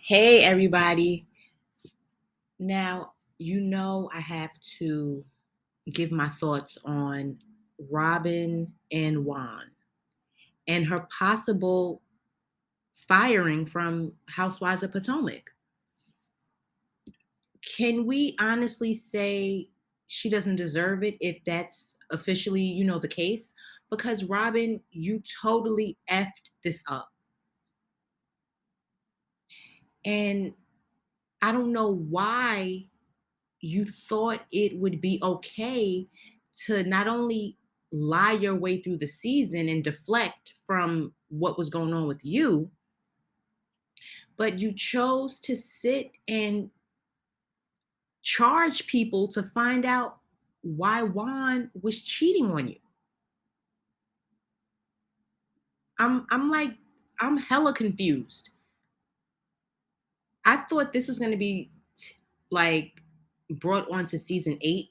Hey, everybody. Now, I have to give my thoughts on Robyn and Juan and her possible firing from Housewives of Potomac. Can we honestly say she doesn't deserve it if that's officially, the case? Because Robyn, you totally effed this up. And I don't know why you thought it would be okay to not only lie your way through the season and deflect from what was going on with you, but you chose to sit and charge people to find out why Juan was cheating on you. I'm like, I'm hella confused. I thought this was going to be like brought on to season 8,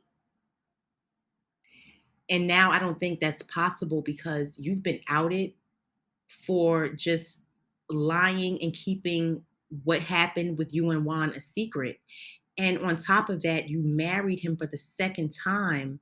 and now I don't think that's possible because you've been outed for just lying and keeping what happened with you and Juan a secret. And on top of that, you married him for the second time,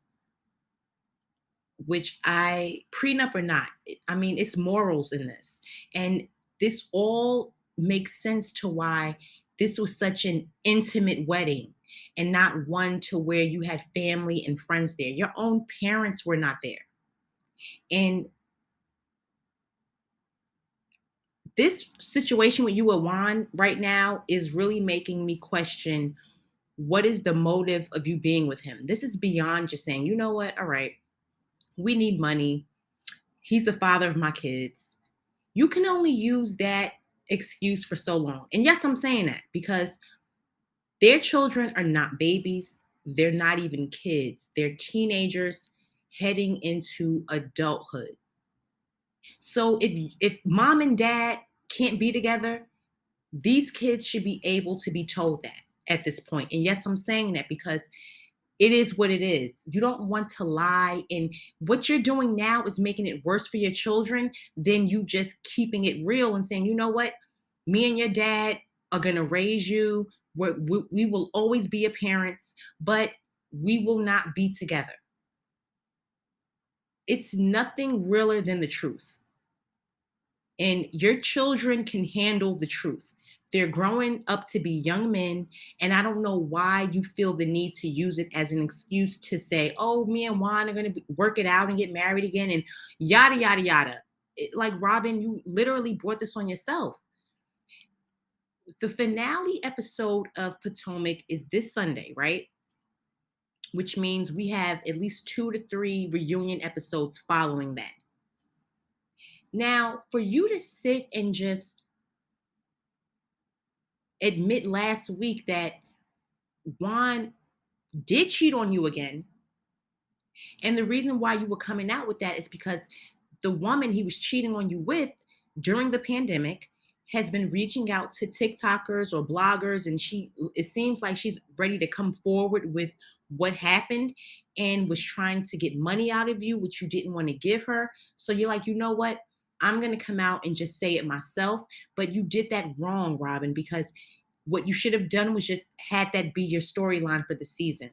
which prenup or not, I mean, it's morals in this. And this all makes sense to why this was such an intimate wedding and not one to where you had family and friends there. Your own parents were not there. And this situation with you and Juan right now is really making me question what is the motive of you being with him. This is beyond just saying, you know what, all right, we need money. He's the father of my kids. You can only use that excuse for so long. And yes, I'm saying that because their children are not babies. They're not even kids. They're teenagers heading into adulthood. So if mom and dad can't be together, these kids should be able to be told that at this point. And yes, I'm saying that because it is what it is. You don't want to lie. And what you're doing now is making it worse for your children than you just keeping it real and saying, you know what? Me and your dad are going to raise you. We will always be your parents, but we will not be together. It's nothing realer than the truth. And your children can handle the truth. They're growing up to be young men, and I don't know why you feel the need to use it as an excuse to say, "Oh, me and Juan are going to work it out and get married again," and yada yada yada. Like Robyn, you literally brought this on yourself. The finale episode of Potomac is this Sunday, right? Which means we have at least 2 to 3 reunion episodes following that. Now, for you to sit and just admit last week that Juan did cheat on you again. And the reason why you were coming out with that is because the woman he was cheating on you with during the pandemic has been reaching out to TikTokers or bloggers, and it seems like she's ready to come forward with what happened and was trying to get money out of you, which you didn't want to give her. So you're like, you know what? I'm going to come out and just say it myself. But you did that wrong, Robyn, because what you should have done was just had that be your storyline for the season.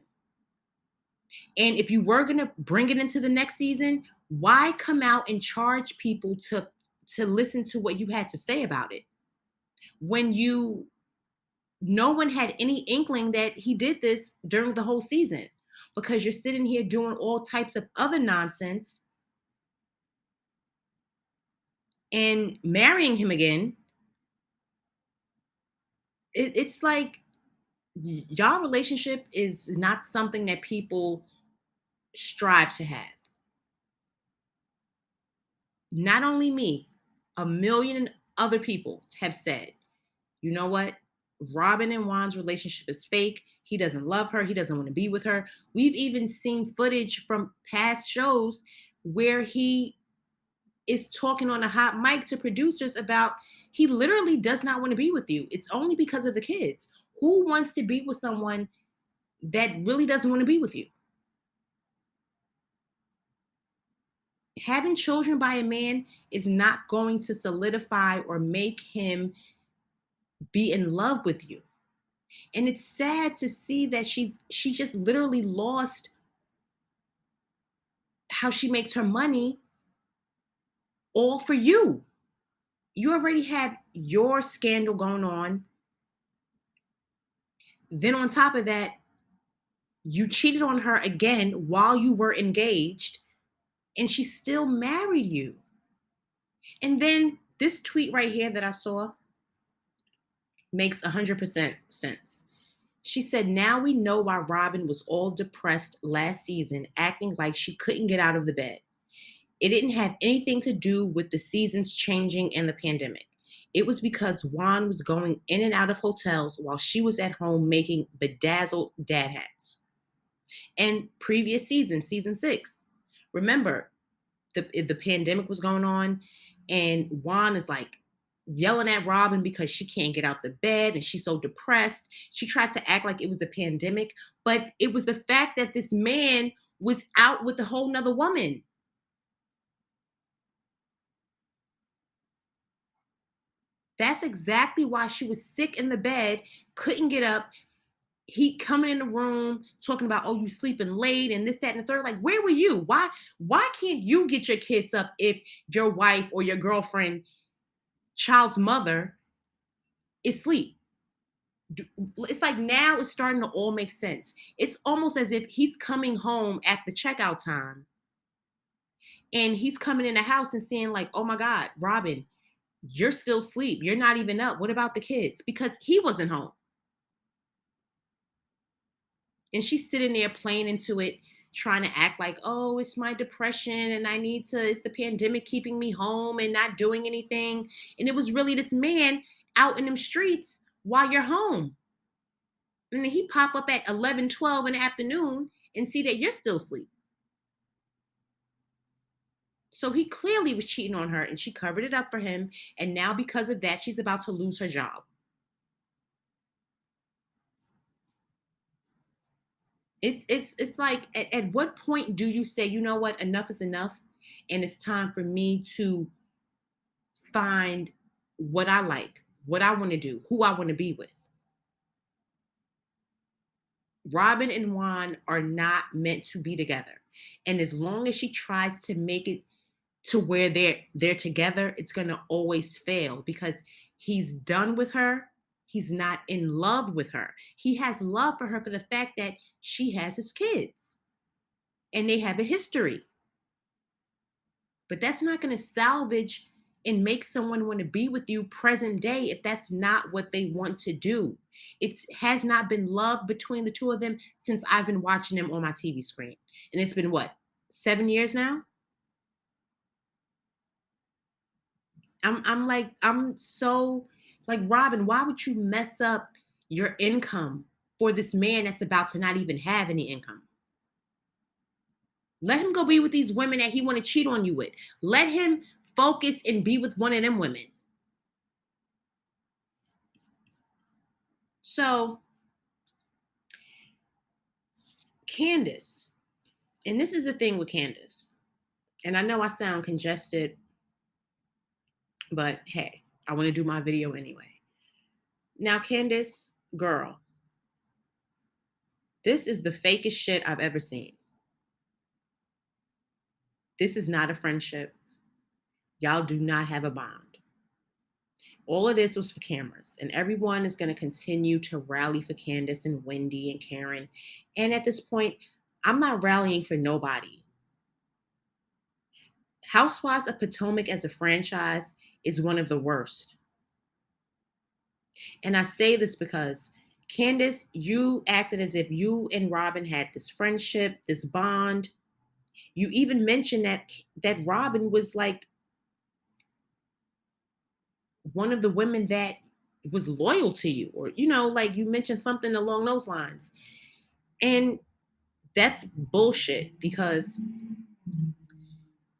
And if you were going to bring it into the next season, why come out and charge people to listen to what you had to say about it when you no one had any inkling that he did this during the whole season, because you're sitting here doing all types of other nonsense and marrying him again. It's like y'all relationship is not something that people strive to have. Not only me, a million other people have said, you know what? Robyn and Juan's relationship is fake. He doesn't love her. He doesn't want to be with her. We've even seen footage from past shows where he is talking on a hot mic to producers about he literally does not want to be with you. It's only because of the kids. Who wants to be with someone that really doesn't want to be with you? Having children by a man is not going to solidify or make him be in love with you. And it's sad to see that she just literally lost how she makes her money all for you. You already had your scandal going on. Then on top of that, you cheated on her again while you were engaged, and she still married you. And then this tweet right here that I saw makes 100% sense. She said, now we know why Robyn was all depressed last season, acting like she couldn't get out of the bed. It didn't have anything to do with the seasons changing and the pandemic. It was because Juan was going in and out of hotels while she was at home making bedazzled dad hats. And previous season, season 6, remember, the pandemic was going on, and Juan is like yelling at Robyn because she can't get out the bed and she's so depressed. She tried to act like it was the pandemic, but it was the fact that this man was out with a whole nother woman. That's exactly why she was sick in the bed, couldn't get up. He coming in the room talking about, oh, you sleeping late and this, that, and the third. Like, where were you? Why can't you get your kids up if your wife or your girlfriend, child's mother, is asleep? It's like now it's starting to all make sense. It's almost as if he's coming home at the checkout time and he's coming in the house and saying, like, oh my God, Robyn, you're still asleep. You're not even up. What about the kids? Because he wasn't home. And she's sitting there playing into it, trying to act like, oh, it's my depression and it's the pandemic keeping me home and not doing anything. And it was really this man out in them streets while you're home. And then he pop up at 11, 12 in the afternoon and see that you're still asleep. So he clearly was cheating on her and she covered it up for him. And now because of that, she's about to lose her job. It's like at what point do you say, you know what, enough is enough, and it's time for me to find what I like, what I want to do, who I want to be with. Robyn and Juan are not meant to be together. And as long as she tries to make it to where they're together, it's going to always fail because he's done with her. He's not in love with her. He has love for her for the fact that she has his kids and they have a history. But that's not going to salvage and make someone want to be with you present day if that's not what they want to do. It has not been love between the two of them since I've been watching them on my TV screen. And it's been what, 7 years now? I'm so like, Robyn, why would you mess up your income for this man that's about to not even have any income? Let him go be with these women that he want to cheat on you with. Let him focus and be with one of them women. So, Candace, and this is the thing with Candace, and I know I sound congested, but hey, I want to do my video anyway. Now, Candace, girl, this is the fakest shit I've ever seen. This is not a friendship. Y'all do not have a bond. All of this was for cameras, and everyone is going to continue to rally for Candace and Wendy and Karen. And at this point, I'm not rallying for nobody. Housewives of Potomac as a franchise is one of the worst. And I say this because Candace, you acted as if you and Robyn had this friendship, this bond. You even mentioned that Robyn was like one of the women that was loyal to you, or like you mentioned something along those lines. And that's bullshit because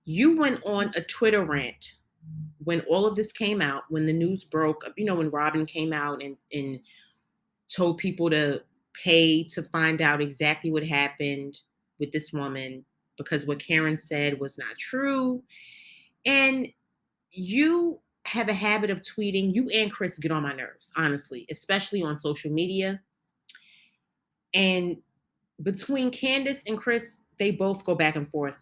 you went on a Twitter rant when all of this came out, when the news broke, when Robyn came out and told people to pay to find out exactly what happened with this woman because what Karen said was not true. And you have a habit of tweeting. You and Chris get on my nerves, honestly, especially on social media. And between Candace and Chris, they both go back and forth,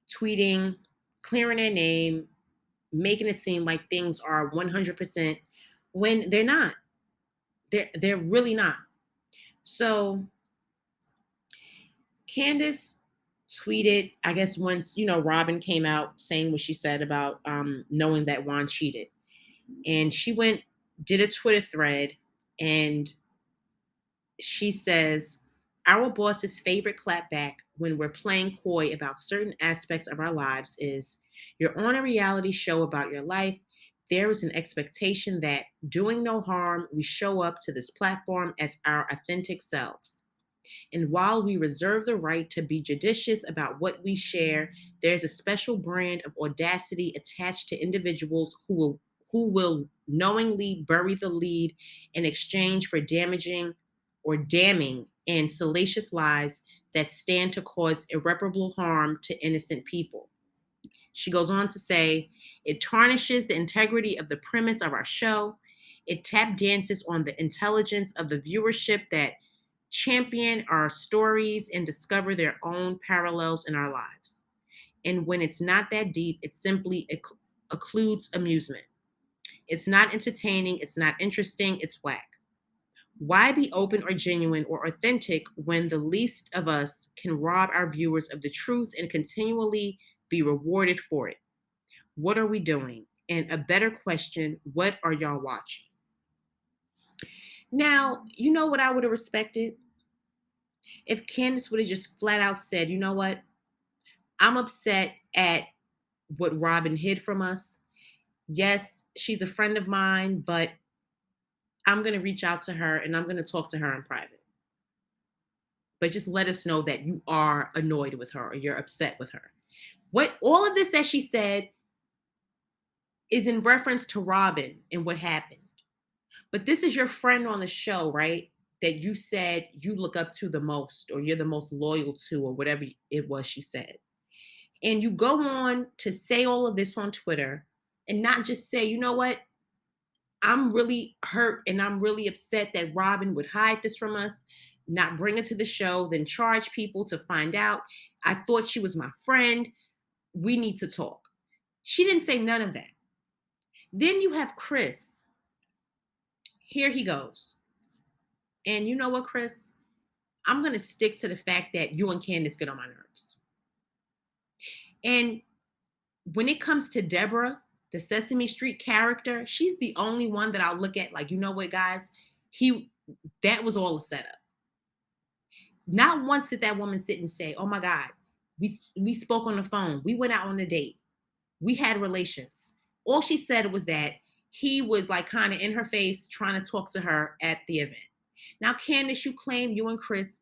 tweeting, clearing their name, making it seem like things are 100% when they're not. They're really not. So Candace tweeted, I guess once, Robyn came out saying what she said about knowing that Juan cheated. And she did a Twitter thread, and she says, our boss's favorite clapback when we're playing coy about certain aspects of our lives is, you're on a reality show about your life. There is an expectation that, doing no harm, we show up to this platform as our authentic selves. And while we reserve the right to be judicious about what we share, there's a special brand of audacity attached to individuals who will knowingly bury the lead in exchange for damaging or damning and salacious lies that stand to cause irreparable harm to innocent people. She goes on to say, it tarnishes the integrity of the premise of our show. It tap dances on the intelligence of the viewership that champion our stories and discover their own parallels in our lives. And when it's not that deep, it simply occludes amusement. It's not entertaining, it's not interesting, it's whack. Why be open or genuine or authentic when the least of us can rob our viewers of the truth and continually be rewarded for it? What are we doing? And a better question, what are y'all watching? Now, you know what I would have respected? If Candace would have just flat out said, you know what? I'm upset at what Robyn hid from us. Yes, she's a friend of mine, but I'm going to reach out to her and I'm going to talk to her in private. But just let us know that you are annoyed with her or you're upset with her. What all of this that she said is in reference to Robyn and what happened. But this is your friend on the show, right? That you said you look up to the most, or you're the most loyal to, or whatever it was she said. And you go on to say all of this on Twitter and not just say, you know what? I'm really hurt and I'm really upset that Robyn would hide this from us, not bring it to the show, then charge people to find out. I thought she was my friend. We need to talk. She didn't say none of that. Then you have Chris. Here he goes. And you know what, Chris? I'm going to stick to the fact that you and Candace get on my nerves. And when it comes to Deborah, the Sesame Street character, she's the only one that I'll look at like, you know what, guys? That was all a setup. Not once did that woman sit and say, oh my God, we spoke on the phone. We went out on a date. We had relations. All she said was that he was like kind of in her face trying to talk to her at the event. Now, Candice, you claim you and Chris,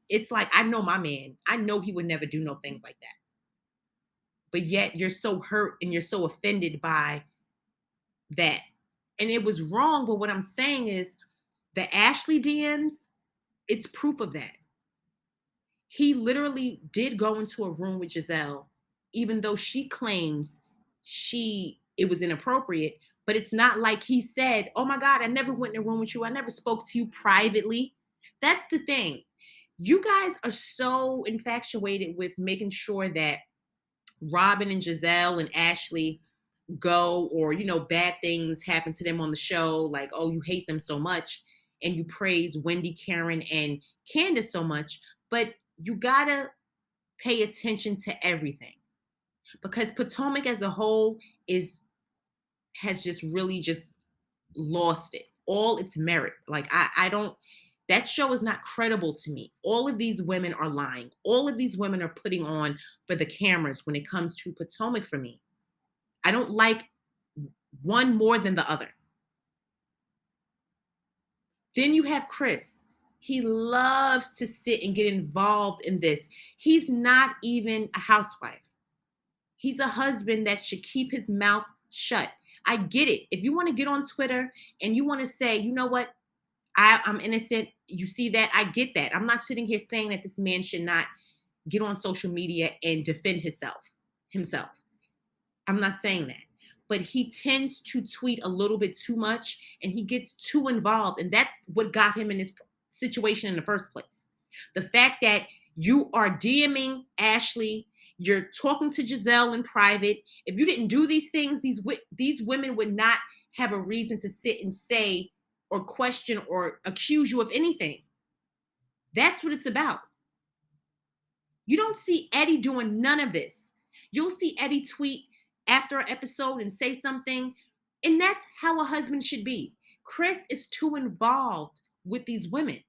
it's like, I know my man. I know he would never do no things like that. But yet you're so hurt and you're so offended by that. And it was wrong. But what I'm saying is the Ashley DMs, it's proof of that. He literally did go into a room with Giselle, even though she claims it was inappropriate. But it's not like he said, oh my God, I never went in a room with you. I never spoke to you privately. That's the thing. You guys are so infatuated with making sure that Robyn and Giselle and Ashley go, or, bad things happen to them on the show. Like, oh, you hate them so much. And you praise Wendy, Karen, and Candace so much. But you gotta pay attention to everything. Because Potomac as a whole has just really just lost it, all its merit. Like that show is not credible to me. All of these women are lying. All of these women are putting on for the cameras when it comes to Potomac for me. I don't like one more than the other. Then you have Chris. He loves to sit and get involved in this. He's not even a housewife. He's a husband that should keep his mouth shut. I get it. If you want to get on Twitter and you want to say, you know what, I'm innocent. You see that? I get that. I'm not sitting here saying that this man should not get on social media and defend himself. I'm not saying that. but he tends to tweet a little bit too much and he gets too involved. And that's what got him in this situation in the first place. The fact that you are DMing Ashley, you're talking to Giselle in private. If you didn't do these things, these women would not have a reason to sit and say or question or accuse you of anything. That's what it's about. You don't see Eddie doing none of this. You'll see Eddie tweet after an episode and say something, and that's how a husband should be. Chris is too involved with these women.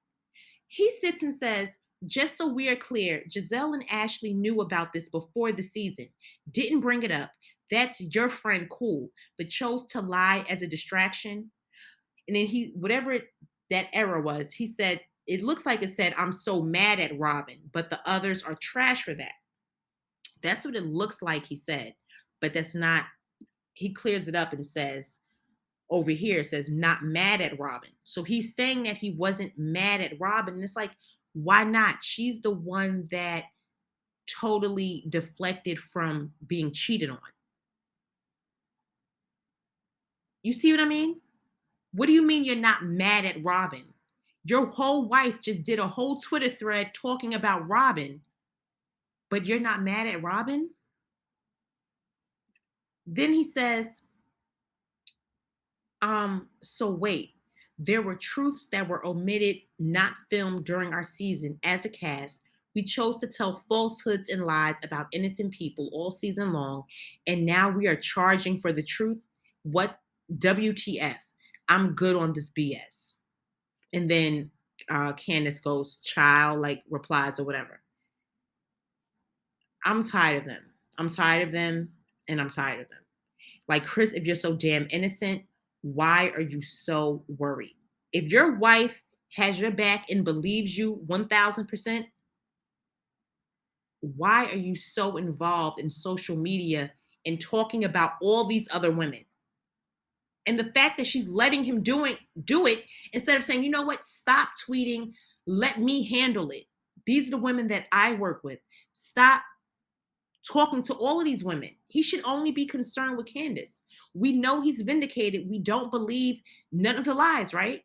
He sits and says, just so we are clear, Giselle and Ashley knew about this before the season, didn't bring it up. That's your friend, cool, but chose to lie as a distraction. And then that error was, he said, it looks like it said, I'm so mad at Robyn, but the others are trash for that. That's what it looks like he said, but that's not, he clears it up and says, over here, it says, not mad at Robyn. So he's saying that he wasn't mad at Robyn. And it's like, why not? She's the one that totally deflected from being cheated on. You see what I mean? What do you mean you're not mad at Robyn? Your whole wife just did a whole Twitter thread talking about Robyn, but you're not mad at Robyn? Then he says, so wait, there were truths that were omitted, not filmed during our season as a cast. We chose to tell falsehoods and lies about innocent people all season long, and now we are charging for the truth? What? WTF? I'm good on this BS. And then Candace goes, child, like replies or whatever. I'm tired of them. I'm tired of them, and I'm tired of them. Like, Chris, if you're so damn innocent, why are you so worried? If your wife has your back and believes you 1000%, why are you so involved in social media and talking about all these other women? And the fact that she's letting him do it instead of saying, you know what, stop tweeting, let me handle it. These are the women that I work with. Stop talking to all of these women. He should only be concerned with Candace. We know he's vindicated. We don't believe none of the lies, right?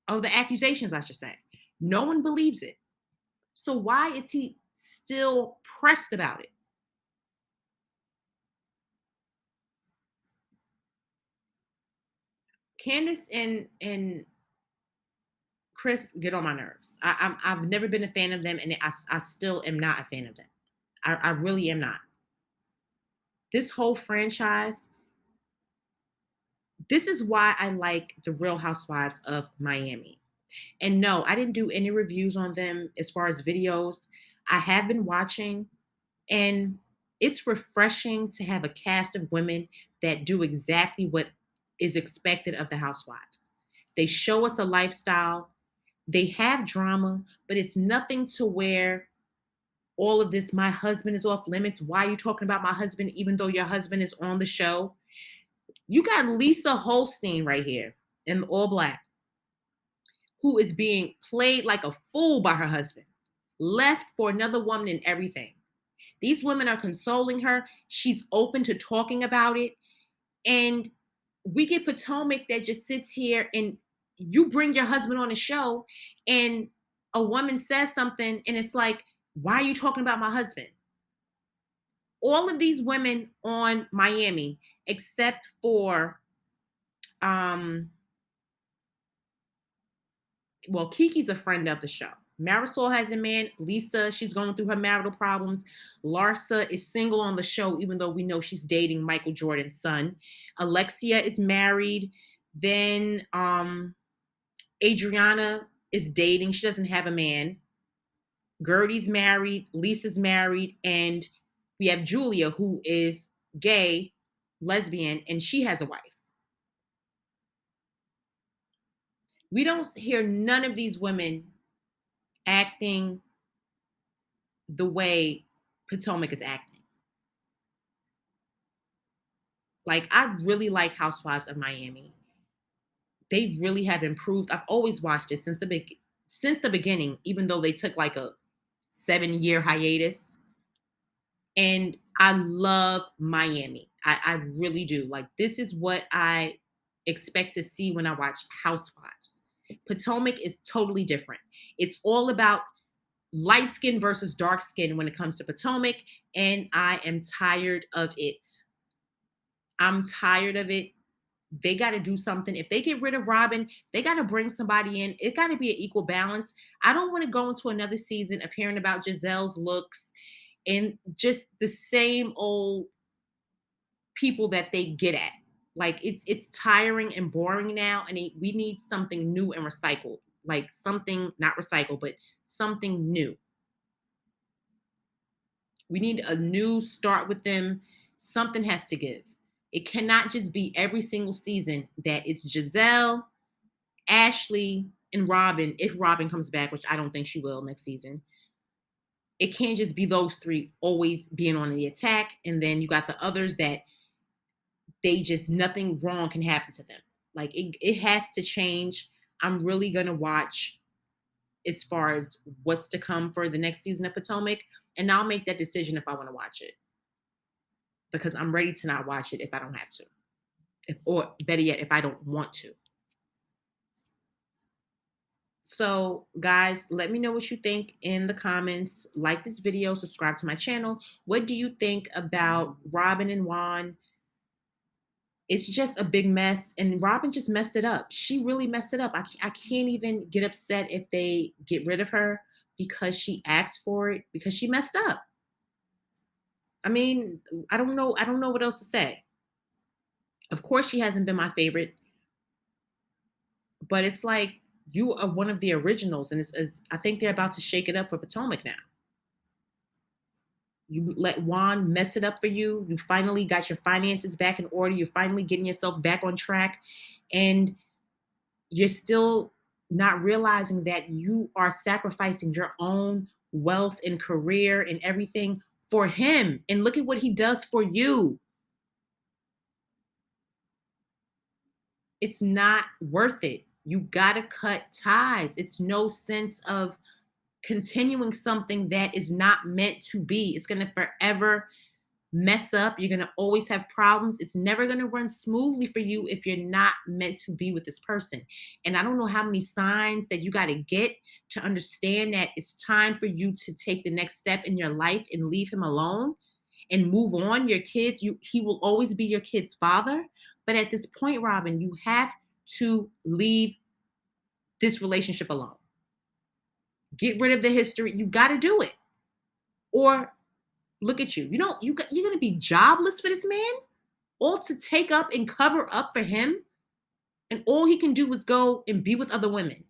Of the accusations, I should say. No one believes it. So why is he still pressed about it? Candace and Chris get on my nerves. I've never been a fan of them, and I still am not a fan of them. I really am not. This whole franchise, this is why I like the Real Housewives of Miami. And no, I didn't do any reviews on them as far as videos. I have been watching, and it's refreshing to have a cast of women that do exactly what is expected of the housewives. They show us a lifestyle. They have drama, but it's nothing to where all of this, my husband is off limits. Why are you talking about my husband even though your husband is on the show? You got Lisa Holstein right here in all black, who is being played like a fool by her husband, left for another woman and everything. These women are consoling her. She's open to talking about it. And we get Potomac that just sits here, and you bring your husband on a show and a woman says something and it's like, why are you talking about my husband? All of these women on Miami, except for, Kiki's a friend of the show. Marisol has a man. Lisa, she's going through her marital problems. Larsa is single on the show, even though we know she's dating Michael Jordan's son. Alexia is married. Then Adriana is dating. She doesn't have a man. Gertie's married. Lisa's married. And we have Julia, who is gay, lesbian, and she has a wife. We don't hear none of these women acting the way Potomac is acting. Like, I really like Housewives of Miami. They really have improved. I've always watched it since the beginning, even though they took like a 7-year hiatus. And I love Miami. I really do. Like, this is what I expect to see when I watch Housewives. Potomac is totally different. It's all about light skin versus dark skin when it comes to Potomac, and I am tired of it. I'm tired of it. They got to do something. If they get rid of Robyn, they got to bring somebody in. It got to be an equal balance. I don't want to go into another season of hearing about Giselle's looks and just the same old people that they get at. Like, it's tiring and boring now, and we need something new and recycled. Like, something not recycled, but something new. We need a new start with them. Something has to give. It cannot just be every single season that it's Giselle, Ashley, and Robyn. If Robyn comes back, which I don't think she will next season, it can't just be those three always being on the attack. And then you got the others that they just, nothing wrong can happen to them. Like, it has to change. I'm really going to watch as far as what's to come for the next season of Potomac. And I'll make that decision if I want to watch it. Because I'm ready to not watch it if I don't have to. Or better yet, if I don't want to. So, guys, let me know what you think in the comments. Like this video, subscribe to my channel. What do you think about Robyn and Juan? It's just a big mess, and Robyn just messed it up. She really messed it up. I can't even get upset if they get rid of her because she asked for it, because she messed up. I mean, I don't know what else to say. Of course, she hasn't been my favorite, but it's like, you are one of the originals, and I think they're about to shake it up for Potomac now. You let Juan mess it up for you. You finally got your finances back in order. You're finally getting yourself back on track, and you're still not realizing that you are sacrificing your own wealth and career and everything for him. And look at what he does for you. It's not worth it. You got to cut ties. It's no sense of continuing something that is not meant to be. It's going to forever mess up. You're going to always have problems. It's never going to run smoothly for you if you're not meant to be with this person. And I don't know how many signs that you got to get to understand that it's time for you to take the next step in your life and leave him alone and move on. Your kids, he will always be your kid's father. But at this point, Robyn, you have to leave this relationship alone. Get rid of the history. You got to do it. Or look at you. You're going to be jobless for this man, all to take up and cover up for him. And all he can do is go and be with other women.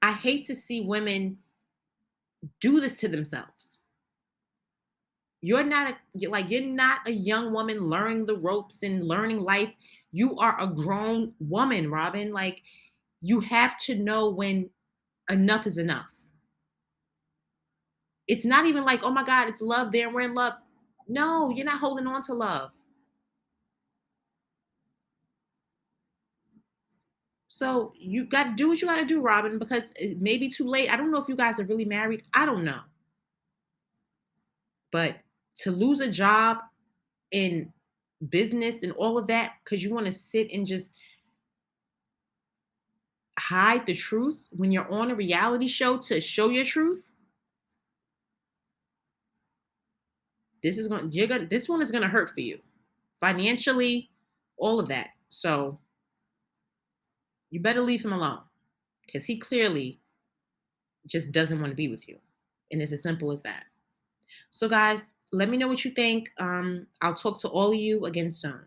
I hate to see women do this to themselves. You're not a young woman learning the ropes and learning life. You are a grown woman, Robyn. Like, you have to know when enough is enough. It's not even like, oh my God, it's love there and we're in love. No, you're not holding on to love. So you got to do what you got to do, Robyn, because it may be too late. I don't know if you guys are really married. I don't know. But to lose a job in business and all of that because you want to sit and just hide the truth when you're on a reality show to show your truth, this one is gonna hurt for you financially, all of that. So you better leave him alone because he clearly just doesn't want to be with you. And it's as simple as that. So guys, let me know what you think. I'll talk to all of you again soon.